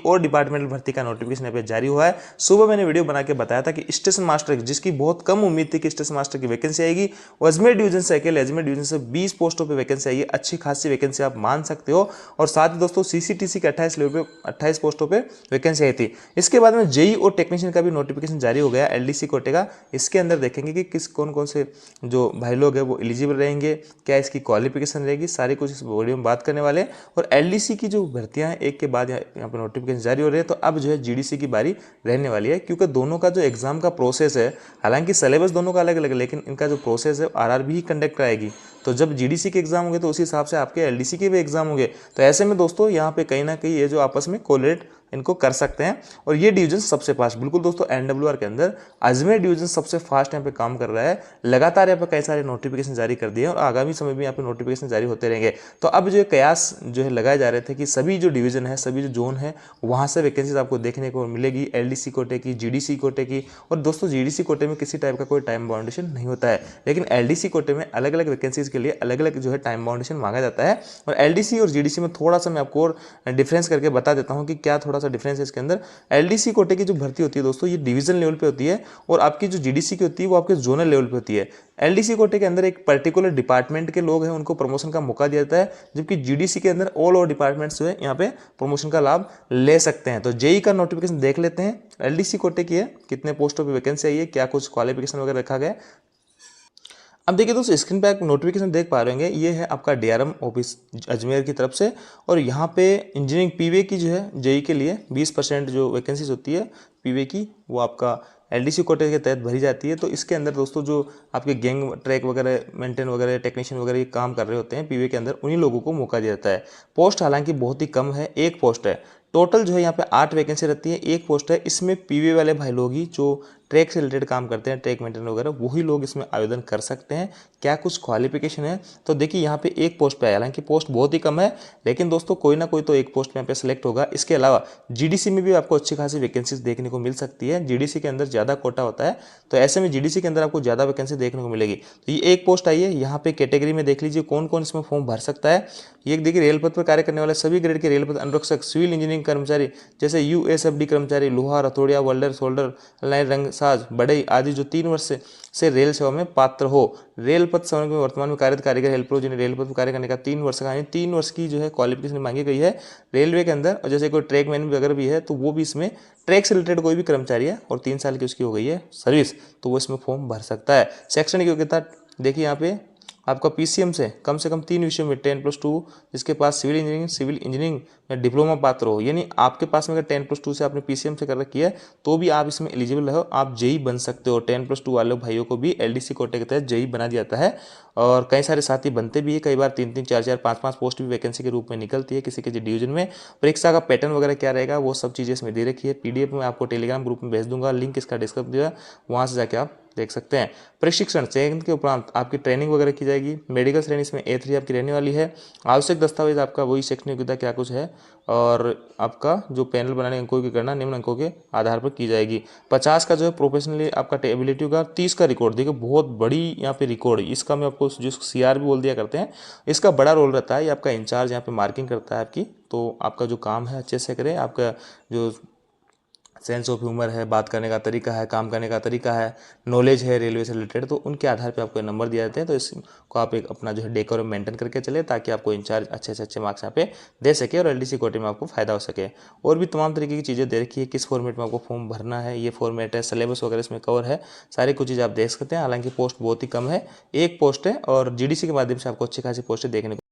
और डिपार्टमेंटल भर्ती का नोटिफिकेशन यहाँ पे जारी हुआ है। सुबह मैंने वीडियो बना के बताया था कि स्टेशन मास्टर, जिसकी बहुत कम उम्मीद थी कि स्टेशन मास्टर की वैकेंसी आएगी, और अजमेर डिवीजन से अकेले अजमेर डिवीजन से 20 पोस्टों पर वैकेंसी आई है। अच्छी खासी वैकेंसी आप मान सकते हो। और साथ ही दोस्तों सीसीटीसी के 28 पोस्टों पर वैकेंसी आई थी। इसके बाद में जेई और टेक्नीशियन का भी नोटिफिकेशन जारी हो गया एलडीसी कोटे का। इसके अंदर देखेंगे कि कौन कौन से जो भाई लोग हैं वो एलिजिबल रहेंगे, क्या इसकी क्वालिफिकेशन रहेगी, सारी कुछ इस वीडियो में बात करने वाले हैं। और एलडीसी की जो भर्तियां हैं एक के बाद यहाँ पर नोटिफिकेशन जारी हो रहे हैं, तो अब जो है जीडीसी की बारी रहने वाली है, क्योंकि दोनों का जो एग्जाम का प्रोसेस है, हालांकि सिलेबस दोनों का अलग अलग है, लेकिन इनका जो प्रोसेस है आरआरबी ही कंडक्ट कराएगी। तो जब जीडीसी के एग्जाम होंगे तो उसी हिसाब से आपके एलडीसी के भी एग्जाम होंगे। तो ऐसे में दोस्तों यहाँ पे कहीं ना कहीं ये जो आपस में कोलेट इनको कर सकते हैं। और ये डिवीजन सबसे फास्ट, बिल्कुल दोस्तों एनडब्ल्यूआर के अंदर अजमेर डिवीजन सबसे फास्ट यहाँ पे काम कर रहा है। लगातार यहाँ पे कई सारे नोटिफिकेशन जारी कर दिए और आगामी समय में यहाँ पे नोटिफिकेशन जारी होते रहेंगे। तो अब जो कयास जो है लगाए जा रहे थे कि सभी जो डिवीजन है, सभी जो जोन है, वहाँ से वैकेंसीज आपको देखने को मिलेगी, एलडीसी कोटे की, जीडीसी कोटे की। और दोस्तों जीडीसी कोटे में किसी टाइप का कोई टाइम बाउंडेशन नहीं होता है, लेकिन एलडीसी कोटे में अलग अलग वैकेंसीज के लिए अलग अलग जो है टाइम बाउंडेशन मांगा जाता है। और एलडीसी और जीडीसी में थोड़ा सा मैं आपको और डिफरेंस करके बता देता हूँ कि क्या थोड़ा सा डिफरेंस है इसके अंदर। एलडीसी कोटे की जो भर्ती होती है दोस्तों, ये डिवीजन लेवल पे होती है, और आपकी जो जीडीसी की होती है वो आपके जोनल लेवल पे होती है। एलडीसी कोटे के अंदर एक पर्टिकुलर डिपार्टमेंट के लोग हैं उनको प्रमोशन का मौका दिया जाता है, जबकि जीडीसी के अंदर ऑल ओवर डिपार्टमेंट्स जो है यहाँ पे प्रमोशन का लाभ ले सकते हैं। तो जेई का नोटिफिकेशन देख लेते हैं। एलडीसी कोटे की है, कितने पोस्टों पर वैकेंसी आई है, क्या कुछ क्वालिफिकेशन वगैरह रखा गया। अब देखिए दोस्तों स्क्रीन पे आप नोटिफिकेशन देख पा रहे होंगे, ये है आपका डीआरएम ऑफिस अजमेर की तरफ से। और यहाँ पे इंजीनियरिंग पीवे की जो है जेई के लिए 20% जो वैकेंसीज होती है पीवे की, वो आपका एलडीसी कोटे के तहत भरी जाती है। तो इसके अंदर दोस्तों जो आपके गैंग ट्रैक वगैरह, मेंटेन वगैरह, टेक्नीशियन वगैरह ये काम कर रहे होते हैं पीवे के अंदर, उन्हीं लोगों को मौका दिया जाता है। पोस्ट हालांकि बहुत ही कम है, एक पोस्ट है। टोटल जो है यहाँ पे 8 वैकेंसी रहती है, एक पोस्ट है। इसमें पीवे वाले भाई लोग ही जो ट्रैक से रिलेटेड काम करते हैं, ट्रैक मेंटेन वगैरह, वही लोग इसमें आवेदन कर सकते हैं। क्या कुछ क्वालिफिकेशन है, तो देखिए यहाँ पे एक पोस्ट पे है, हालांकि पोस्ट बहुत ही कम है, लेकिन दोस्तों कोई ना कोई तो एक पोस्ट में यहाँ पे सिलेक्ट होगा। इसके अलावा जीडीसी में भी आपको अच्छी खासी वैकेंसीज देखने को मिल सकती है। जीडीसी के अंदर ज़्यादा कोटा होता है, तो ऐसे में जीडीसी के अंदर आपको ज़्यादा वैकेंसी देखने को मिलेगी। तो ये एक पोस्ट आई है। यहाँ पे कैटेगरी में देख लीजिए कौन कौन इसमें फॉर्म भर सकता है। ये देखिए रेल पथ पर कार्य करने वाले सभी ग्रेड के रेल पथ अनुरक्षक, सिविल इंजीनियरिंग कर्मचारी जैसे यूएसएफडी कर्मचारी, लोहार, हथौड़िया, वेल्डर, सोल्डर, लाइन, रंगसाज, बढ़ई आदि जो 3 वर्ष से रेल सेवा में पात्र हो। रेल पथ समय में वर्तमान में कार्यरत कारीगर हेल्पर जिन्हें रेल पथ में कार्य करने का 3 वर्ष का, यानी 3 वर्ष की जो है क्वालिफिकेशन मांगी गई है रेलवे के अंदर। और जैसे कोई ट्रैक मैन वगैरह भी है तो वो भी इसमें, ट्रैक से रिलेटेड कोई भी कर्मचारी है और 3 साल की उसकी हो गई है सर्विस, तो वो इसमें फॉर्म भर सकता है। शैक्षणिक योग्यता देखिए यहाँ पे आपका पीसीएम से कम 3 विषयों में 10+2, जिसके पास सिविल इंजीनियरिंग में डिप्लोमा पात्र हो, यानी आपके पास में अगर 10+2 से आपने पीसीएम से कर रखी है तो भी आप इसमें एलिजिबल हो, आप जेई बन सकते हो। 10+2 वाले भाइयों को भी एलडीसी कोटे के तहत जेई बना दिया जाता है। और कई सारे साथी बनते भी है, कई बार 3-3, 4-4, 5-5 पोस्ट भी वैकेंसी के रूप में निकलती है किसी के डिवीजन में। परीक्षा का पैटर्न वगैरह क्या रहेगा वो सब चीज़ें इसमें दे रखी है। पीडीएफ में आपको टेलीग्राम ग्रुप में भेज दूंगा, लिंक इसका डिस्क्रिप्शन दिया, वहाँ से जाके आप देख सकते हैं। प्रशिक्षण चयन के उपरांत आपकी ट्रेनिंग वगैरह की जाएगी। मेडिकल श्रेणी इसमें A3 आपकी रहने वाली है। आवश्यक दस्तावेज आपका वही शैक्षणिक योग्यता क्या कुछ है, और आपका जो पैनल बनाने अंकों की गणना निम्न अंकों के आधार पर की जाएगी। 50 का जो है प्रोफेशनली आपका एबिलिटी होगा। 30 का रिकॉर्ड, देखिए बहुत बड़ी यहाँ पे रिकॉर्ड, इसका मैं आपको जिसको सीआर भी बोल दिया करते हैं, इसका बड़ा रोल रहता है। ये आपका इंचार्ज यहाँ पे मार्किंग करता है आपकी, तो आपका जो काम है अच्छे से करें। आपका जो सेंस ऑफ ह्यूमर है, बात करने का तरीका है, काम करने का तरीका है, नॉलेज है रेलवे से रिलेटेड, तो उनके आधार पे आपको नंबर दिए जाते हैं। तो इसको आप एक अपना जो है डेकोरम मेंटेन करके चले, ताकि आपको इंचार्ज अच्छे से अच्छे मार्क्स यहाँ पे दे सके और एलडीसी कोटे में आपको फायदा हो सके। और भी तमाम तरीके की चीज़ें दे रखी है, किस फॉर्मेट में आपको फॉर्म भरना है, ये फॉर्मेट है, सिलेबस वगैरह इसमें कवर है, सारी कुछ चीज़ आप देख सकते हैं। हालांकि पोस्ट बहुत ही कम है, एक पोस्ट है, और जीडीसी के माध्यम से आपको अच्छी खासी पोस्टें देखने को